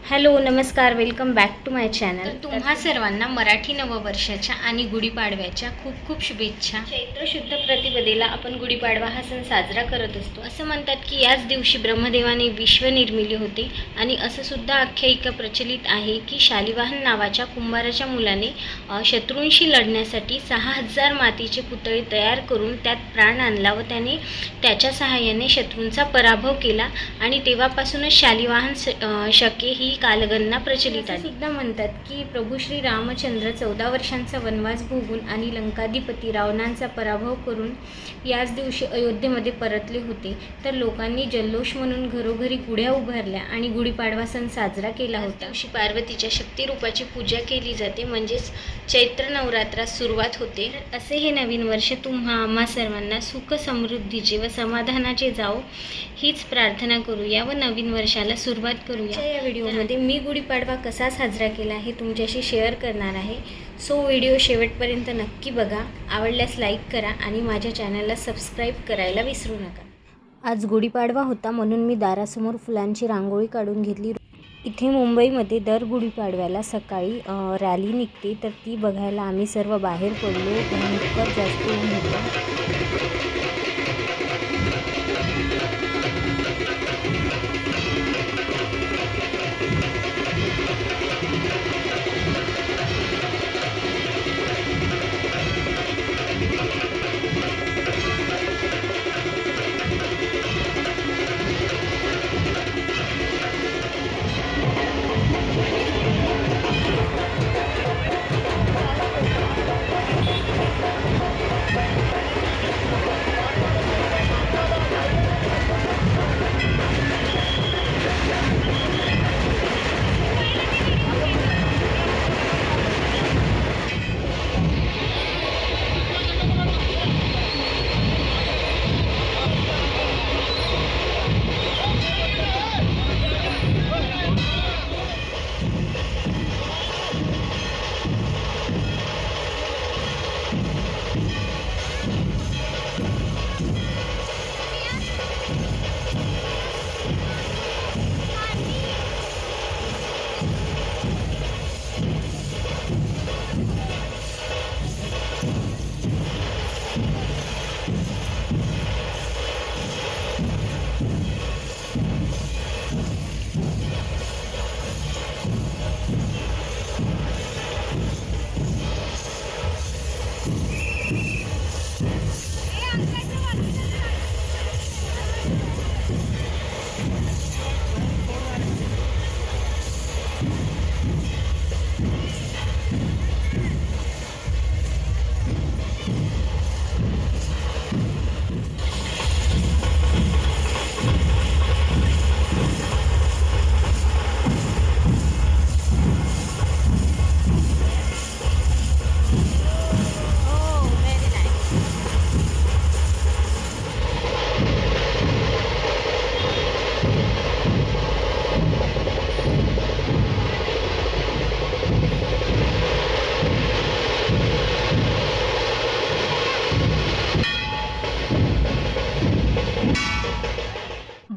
Hello नमस्कार, welcome back to my channel. तुम्हा सर्वांना मराठी नववर्षाच्या आणि गुढीपाडव्याच्या खूप खूप शुभेच्छा। चैत्र शुद्ध प्रतिपदेला आपण गुढीपाडवा हा सण साजरा करत असतो। असं म्हणतात की याच दिवशी ब्रह्मदेवाने विश्व निर्मिली होते आणि असं सुद्धा आख्यायिका प्रचलित आहे की शालिवाहन नावाच्या कुंभाराच्या मुलाने शत्रूंशी लढण्यासाठी 6000 मातीचे पुतळे तयार करून त्यात प्राण आणला व त्याने त्याच्या सहाय्याने शत्रूंचा पराभव केला आणि तेव्हापासूनच शालिवाहन शके ही कालगणना प्रचलित आहे। सुद्धा म्हणतात की प्रभू श्री रामचंद्र 14 वर्षांचा वनवास भोगून आणि लंकाधिपती रावणांचा पराभव करून याच दिवशी अयोध्येमध्ये परतले होते। तर लोकांनी जल्लोष म्हणून घरोघरी गुढ्या उभारल्या आणि गुढीपाडवा सण साजरा केला होता। दिवशी पार्वतीच्या शक्ती रूपाची पूजा केली जाते, म्हणजेच चैत्र नवरात्रास सुरुवात होते। असे हे नवीन वर्ष आम्हा सर्वांना सुख समृद्धीचे व समाधानाचे जावो हीच प्रार्थना करूया व नवीन वर्षाला सुरुवात करूया। या व्हिडिओमध्ये मी गुढीपाडवा कसा साजरा केला हे तुमच्याशी शेअर करणार आहे। सो व्हिडिओ शेवटपर्यंत नक्की बघा, आवडल्यास लाईक करा आणि माझ्या चॅनलला सबस्क्राईब करायला विसरू नका। आज गुढीपाडवा होता म्हणून मी दारासमोर फुलांची रांगोळी काढून घेतली। इथे मुंबईमध्ये दर गुढीपाडव्याला सकाळी रॅली निघते, तर ती बघायला आम्ही सर्व बाहेर पडलो। भयंकर जास्त ऊन होतं।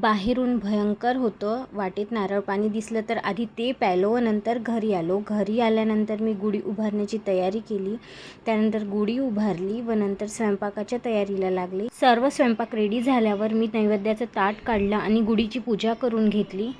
बाहेरून भयंकर होतं। वाटेत नारळ पाणी दिसलं तर आधी ते प्यालो व नंतर घरी आलो। घरी आल्यानंतर मी गुढी उभारण्याची तयारी केली। त्यानंतर गुढी उभारली व नंतर स्वयंपाकाच्या तयारीला लागले। सर्व स्वयंपाक रेडी झाल्यावर मी नैवेद्याचं ताट काढलं आणि गुढीची पूजा करून घेतली।